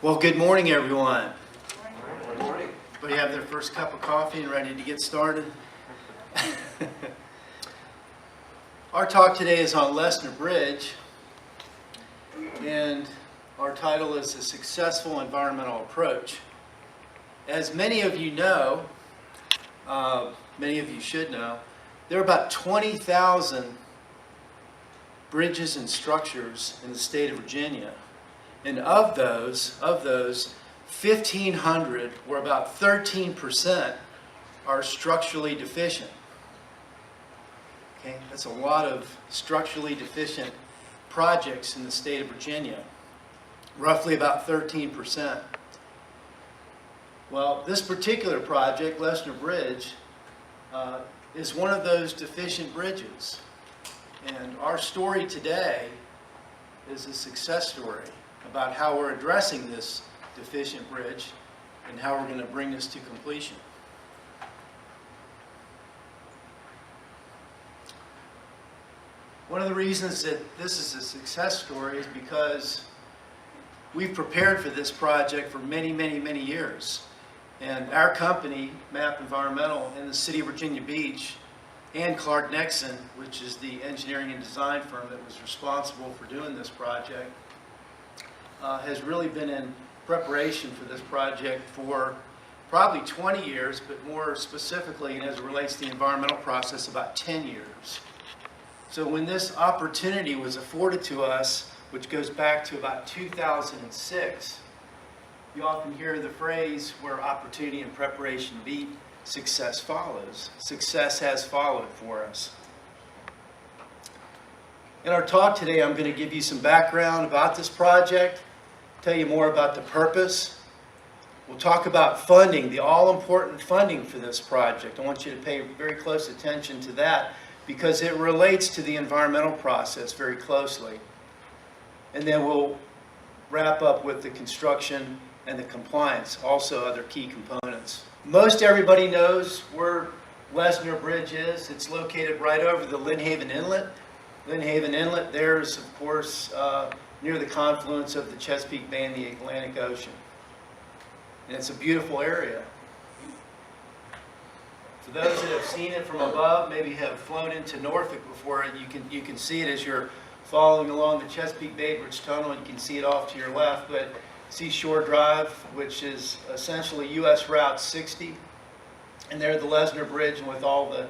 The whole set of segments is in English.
Well, good morning, everyone. Good morning. Everybody have their first cup of coffee and ready to get started? Our talk today is on Lesner Bridge, and our title is A Successful Environmental Approach. As many of you know, many of you should know, there are about 20,000 bridges and structures in the state of Virginia. And of those, 1,500, or about 13%, are structurally deficient. Okay, that's a lot of structurally deficient projects in the state of Virginia. Roughly about 13%. Well, this particular project, Lesner Bridge, is one of those deficient bridges. And our story today is a success story about how we're addressing this deficient bridge and how we're going to bring this to completion. One of the reasons that this is a success story is because we've prepared for this project for many, many, many years. And our company, MAP Environmental, in the city of Virginia Beach, and Clark Nexon, which is the engineering and design firm that was responsible for doing this project, has really been in preparation for this project for probably 20 years, but more specifically, and as it relates to the environmental process, about 10 years. So when this opportunity was afforded to us, which goes back to about 2006, you often hear the phrase, where opportunity and preparation meet, success follows. Success has followed for us. In our talk today, I'm going to give you some background about this project, tell you more about the purpose. We'll talk about funding, the all-important funding for this project. I want you to pay very close attention to that because it relates to the environmental process very closely. And then we'll wrap up with the construction and the compliance, also other key components. Most everybody knows where Lesner Bridge is. It's located right over the Lynnhaven Inlet. Lynnhaven Inlet there is, of course, near the confluence of the Chesapeake Bay and the Atlantic Ocean. And it's a beautiful area. For those that have seen it from above, maybe have flown into Norfolk before, you can see it as you're following along the Chesapeake Bay Bridge Tunnel, and you can see it off to your left. But Seashore Drive, which is essentially U.S. Route 60, and there the Lesner Bridge, and with all the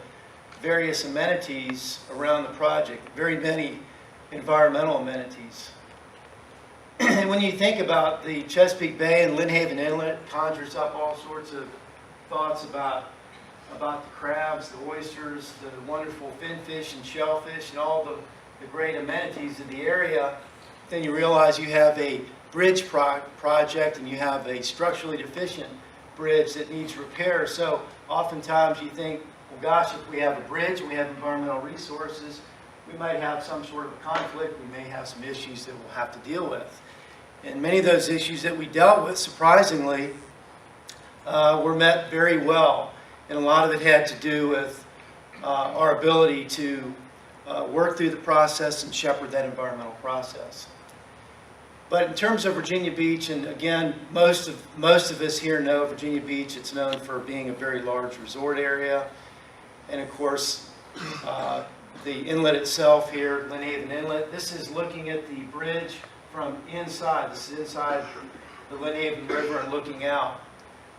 various amenities around the project, very many environmental amenities. And when you think about the Chesapeake Bay and Lynnhaven Inlet, it conjures up all sorts of thoughts about the crabs, the oysters, the wonderful finfish and shellfish, and all the great amenities of the area. Then you realize you have a bridge project and you have a structurally deficient bridge that needs repair. So oftentimes you think, well, gosh, if we have a bridge and we have environmental resources, we might have some sort of a conflict. We may have some issues that we'll have to deal with. And many of those issues that we dealt with, surprisingly, were met very well. And a lot of it had to do with our ability to work through the process and shepherd that environmental process. But in terms of Virginia Beach, and again, most of us here know Virginia Beach. It's known for being a very large resort area. And of course, the inlet itself here, Lynnhaven Inlet, this is looking at the bridge from inside. This is inside the Lynnhaven River and looking out.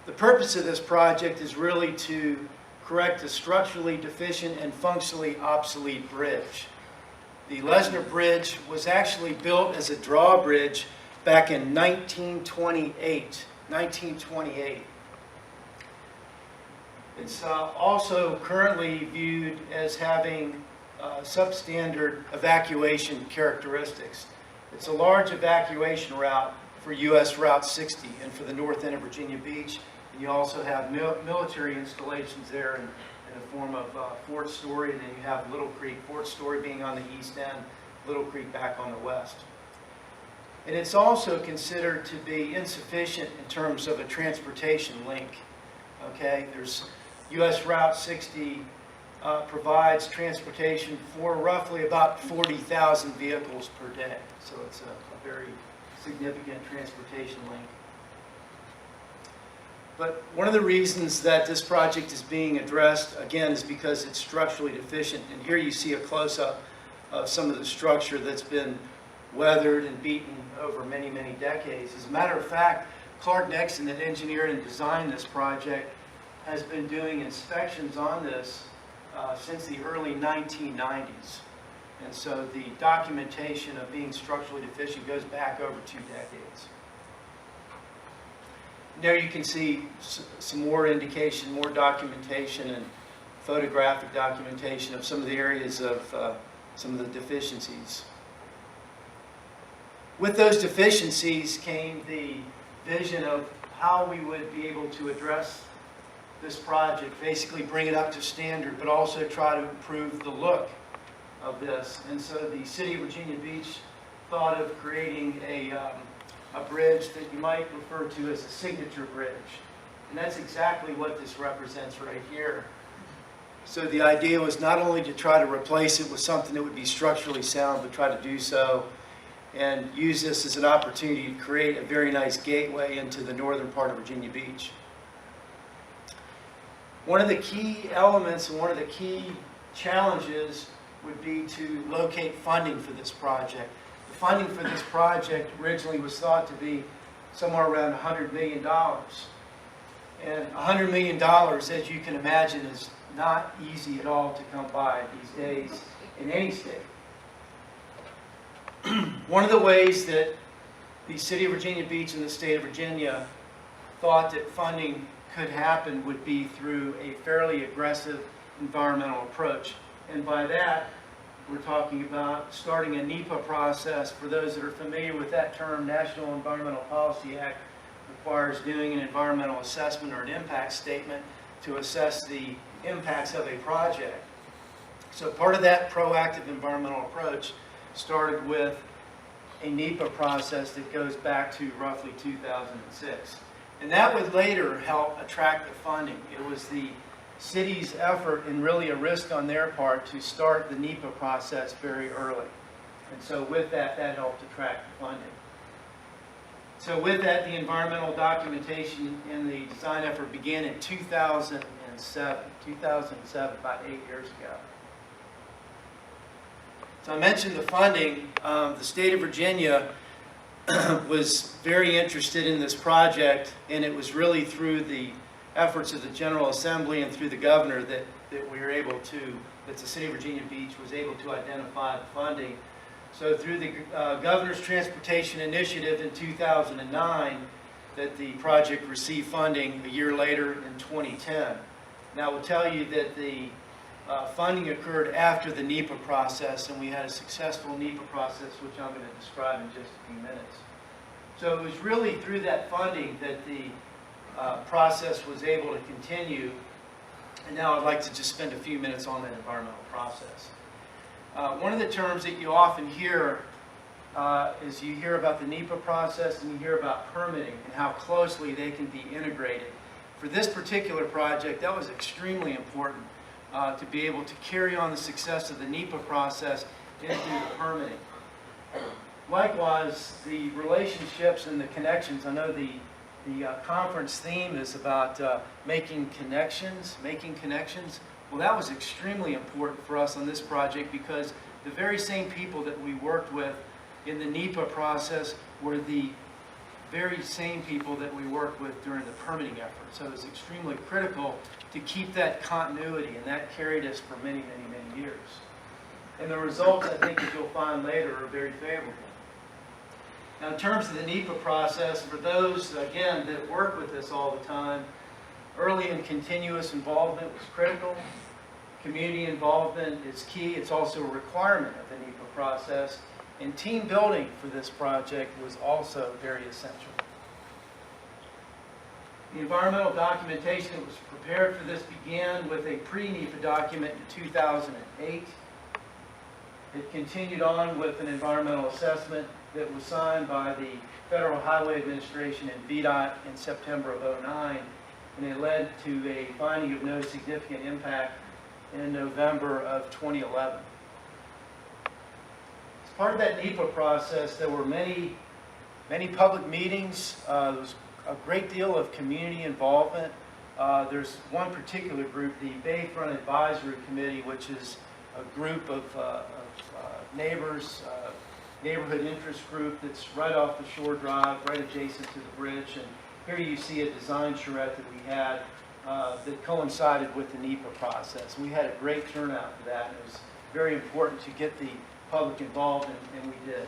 The purpose of this project is really to correct a structurally deficient and functionally obsolete bridge. The Lesner Bridge was actually built as a drawbridge back in 1928. It's also currently viewed as having substandard evacuation characteristics. It's a large evacuation route for U.S. Route 60 and for the north end of Virginia Beach. And you also have military installations there in the form of Fort Story, and then you have Little Creek, Fort Story being on the east end, Little Creek back on the west. And it's also considered to be insufficient in terms of a transportation link. Okay, there's U.S. Route 60 provides transportation for roughly about 40,000 vehicles per day. So it's a very significant transportation link. But one of the reasons that this project is being addressed, again, is because it's structurally deficient. And here you see a close-up of some of the structure that's been weathered and beaten over many, many decades. As a matter of fact, Clark Nixon, that engineered and designed this project, has been doing inspections on this since the early 1990s. And so the documentation of being structurally deficient goes back over 2 decades. There you can see some more indication, more documentation and photographic documentation of some of the areas of some of the deficiencies. With those deficiencies came the vision of how we would be able to address this project, basically bring it up to standard, but also try to improve the look of this. And so the City of Virginia Beach thought of creating a bridge that you might refer to as a signature bridge. And that's exactly what this represents right here. So the idea was not only to try to replace it with something that would be structurally sound, but try to do so and use this as an opportunity to create a very nice gateway into the northern part of Virginia Beach. One of the key elements and one of the key challenges would be to locate funding for this project. The funding for this project originally was thought to be somewhere around $100 million. And $100 million, as you can imagine, is not easy at all to come by these days in any state. One of the ways that the City of Virginia Beach and the state of Virginia thought that funding could happen would be through a fairly aggressive environmental approach. And by that, we're talking about starting a NEPA process. For those that are familiar with that term, National Environmental Policy Act requires doing an environmental assessment or an impact statement to assess the impacts of a project. So part of that proactive environmental approach started with a NEPA process that goes back to roughly 2006. And that would later help attract the funding. It was the city's effort and really a risk on their part to start the NEPA process very early. And so with that, that helped attract the funding. So with that, the environmental documentation and the design effort began in 2007, about 8 years ago. So I mentioned the funding. The state of Virginia was very interested in this project, and it was really through the efforts of the General Assembly and through the governor that we were able to, that the City of Virginia Beach was able to identify the funding. So through the Governor's Transportation Initiative in 2009, that the project received funding a year later in 2010. And I will tell you that the funding occurred after the NEPA process, and we had a successful NEPA process, which I'm going to describe in just a few minutes. So it was really through that funding that the process was able to continue. And now I'd like to just spend a few minutes on that environmental process. One of the terms that you often hear is you hear about the NEPA process and you hear about permitting and how closely they can be integrated. For this particular project, that was extremely important to be able to carry on the success of the NEPA process into the permitting. Likewise, the relationships and the connections. I know the conference theme is about making connections. Well, that was extremely important for us on this project because the very same people that we worked with in the NEPA process were the very same people that we worked with during the permitting effort. So it was extremely critical to keep that continuity, and that carried us for many, many, many years. And the results, I think, as you'll find later, are very favorable. Now, in terms of the NEPA process, for those, again, that work with us all the time, early and continuous involvement was critical. Community involvement is key. It's also a requirement of the NEPA process. And team building for this project was also very essential. The environmental documentation that was prepared for this began with a pre-NEPA document in 2008. It continued on with an environmental assessment that was signed by the Federal Highway Administration and VDOT in September of 2009, and it led to a finding of no significant impact in November of 2011. As part of that NEPA process, there were many public meetings. There was a great deal of community involvement. There's one particular group, the Bayfront Advisory Committee, which is a group of neighbors, neighborhood interest group that's right off the shore drive, right adjacent to the bridge. And here you see a design charrette that we had that coincided with the NEPA process. We had a great turnout for that, and it was very important to get the public involved, and we did.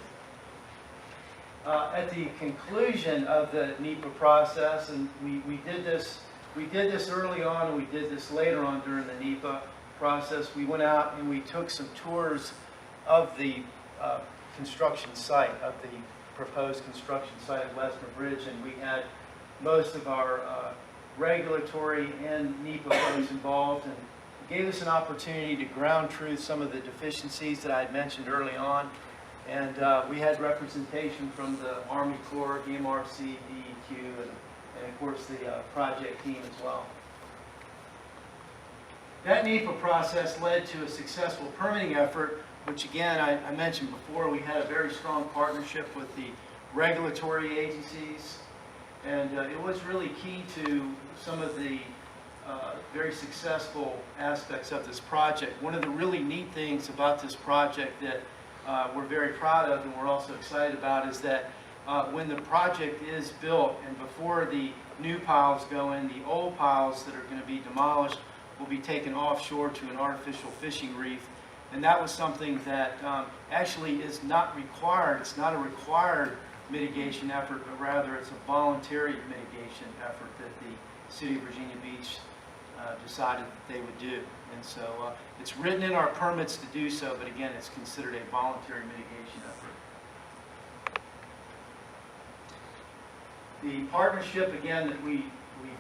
At the conclusion of the NEPA process, and we did this early on, and we did this later on during the NEPA process, we went out and we took some tours of the construction site, of the proposed construction site of Lesner Bridge, and we had most of our regulatory and NEPA folks involved, and it gave us an opportunity to ground truth some of the deficiencies that I had mentioned early on. And we had representation from the Army Corps, DMRC, DEQ, and of course the project team as well. That NEPA process led to a successful permitting effort, which again, I mentioned before, we had a very strong partnership with the regulatory agencies, and it was really key to some of the very successful aspects of this project. One of the really neat things about this project that we're very proud of and we're also excited about is that when the project is built and before the new piles go in, the old piles that are going to be demolished will be taken offshore to an artificial fishing reef. And that was something that actually is not required. It's not a required mitigation effort, but rather it's a voluntary mitigation effort that the City of Virginia Beach decided that they would do. And so it's written in our permits to do so, but again, it's considered a voluntary mitigation effort. The partnership, again, that we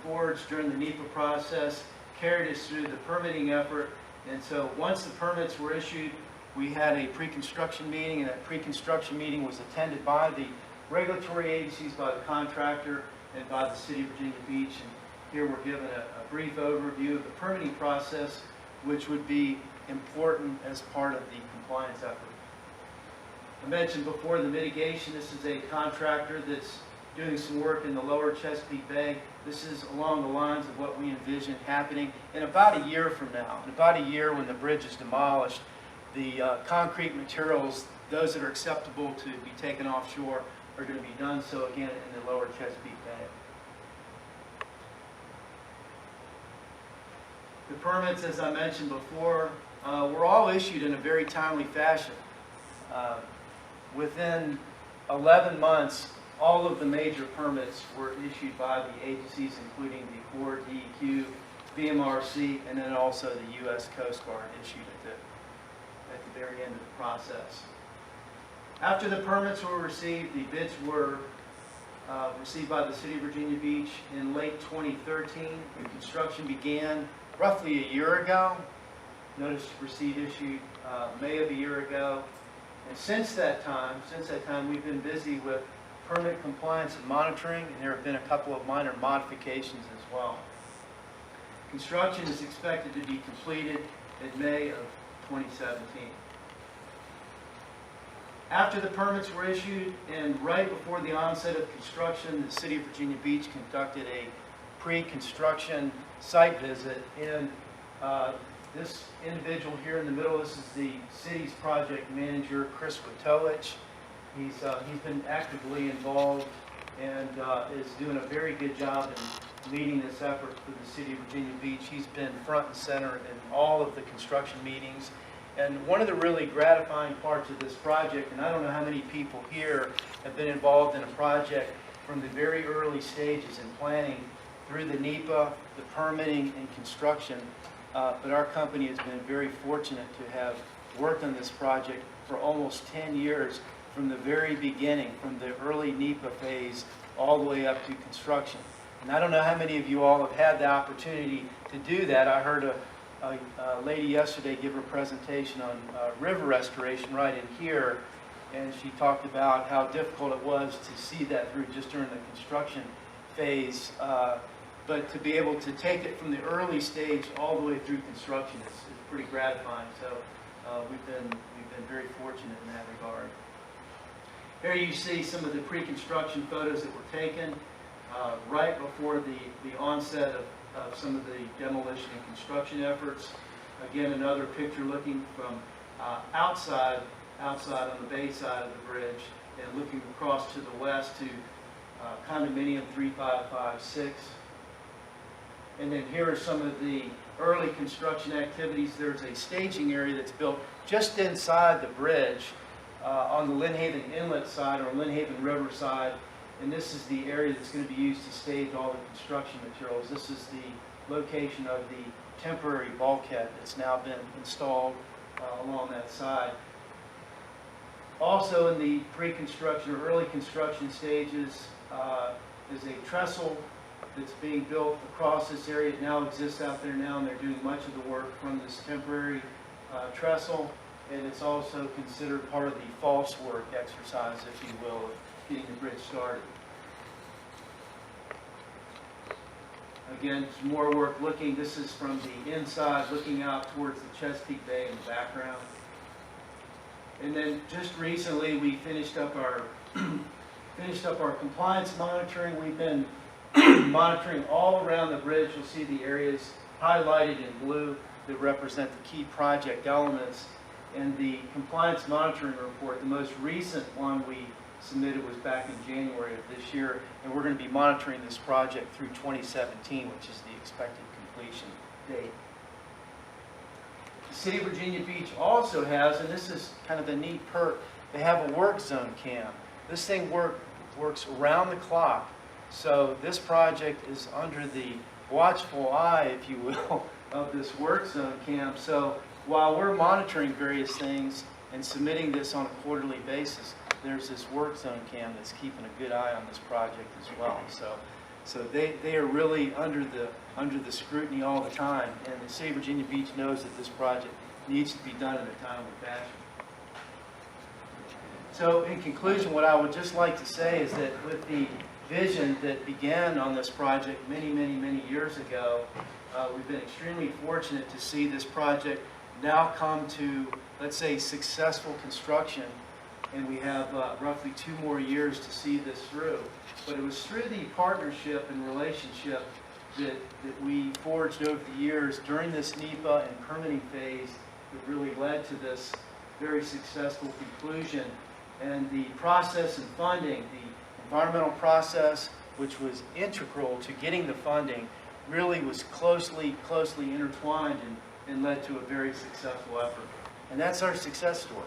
forged during the NEPA process carried us through the permitting effort. And so once the permits were issued, we had a pre-construction meeting, and that pre-construction meeting was attended by the regulatory agencies, by the contractor, and by the City of Virginia Beach. And here we're given a brief overview of the permitting process, which would be important as part of the compliance effort. I mentioned before the mitigation. This is a contractor that's doing some work in the lower Chesapeake Bay. This is along the lines of what we envision happening in about a year from now. In about a year, when the bridge is demolished, the concrete materials, those that are acceptable to be taken offshore, are going to be done so again in the lower Chesapeake Bay. The permits, as I mentioned before, were all issued in a very timely fashion. Within 11 months, all of the major permits were issued by the agencies, including the Corps, DEQ, BMRC, and then also the U.S. Coast Guard issued at the very end of the process. After the permits were received, the bids were received by the City of Virginia Beach in late 2013. The construction began roughly a year ago. Notice to proceed issued May of a year ago. And since that time, we've been busy with permit compliance and monitoring, and there have been a couple of minor modifications as well. Construction is expected to be completed in May of 2017. After the permits were issued and right before the onset of construction, the City of Virginia Beach conducted a pre-construction site visit, and this individual here in the middle, this is the city's project manager, Chris Witowich. He's been actively involved and is doing a very good job in leading this effort for the City of Virginia Beach. He's been front and center in all of the construction meetings. And one of the really gratifying parts of this project, and I don't know how many people here have been involved in a project from the very early stages in planning through the NEPA, the permitting, and construction, but our company has been very fortunate to have worked on this project for almost 10 years, from the very beginning, from the early NEPA phase all the way up to construction. And I don't know how many of you all have had the opportunity to do that. I heard a lady yesterday give her presentation on river restoration right in here, and she talked about how difficult it was to see that through just during the construction phase, but to be able to take it from the early stage all the way through construction is pretty gratifying. So we've been very fortunate in that regard. Here you see some of the pre-construction photos that were taken. right before the onset of some of the demolition and construction efforts. Again, another picture looking from outside on the bay side of the bridge and looking across to the west to condominium 3556. And then here are some of the early construction activities. There's a staging area that's built just inside the bridge on the Lynn Haven Inlet side or Lynn Haven River side. And this is the area that's going to be used to stage all the construction materials. This is the location of the temporary bulkhead that's now been installed along that side. Also in the pre-construction or early construction stages is a trestle that's being built across this area. It now exists out there now, and they're doing much of the work from this temporary trestle. And it's also considered part of the false work exercise, if you will, of getting the bridge started. Again, some more work looking. This is from the inside, looking out towards the Chesapeake Bay in the background. And then just recently, we finished up our compliance monitoring. We've been monitoring all around the bridge. You'll see the areas highlighted in blue that represent the key project elements. And the compliance monitoring report, the most recent one we submitted was back in January of this year, and we're going to be monitoring this project through 2017, which is the expected completion date. The City of Virginia Beach also has, and this is kind of a neat perk, they have a work zone cam. This thing works around the clock, so this project is under the watchful eye, if you will, of this work zone cam. So while we're monitoring various things and submitting this on a quarterly basis, there's this work zone cam that's keeping a good eye on this project as well. So they are really under the scrutiny all the time, and the City of Virginia Beach knows that this project needs to be done in a timely fashion. So in conclusion, what I would just like to say is that with the vision that began on this project many years ago, we've been extremely fortunate to see this project now come to, let's say, successful construction, and we have roughly 2 more years to see this through. But it was through the partnership and relationship that we forged over the years during this NEPA and permitting phase that really led to this very successful conclusion. And the process and funding, the environmental process, which was integral to getting the funding, really was closely intertwined and led to a very successful effort. And that's our success story.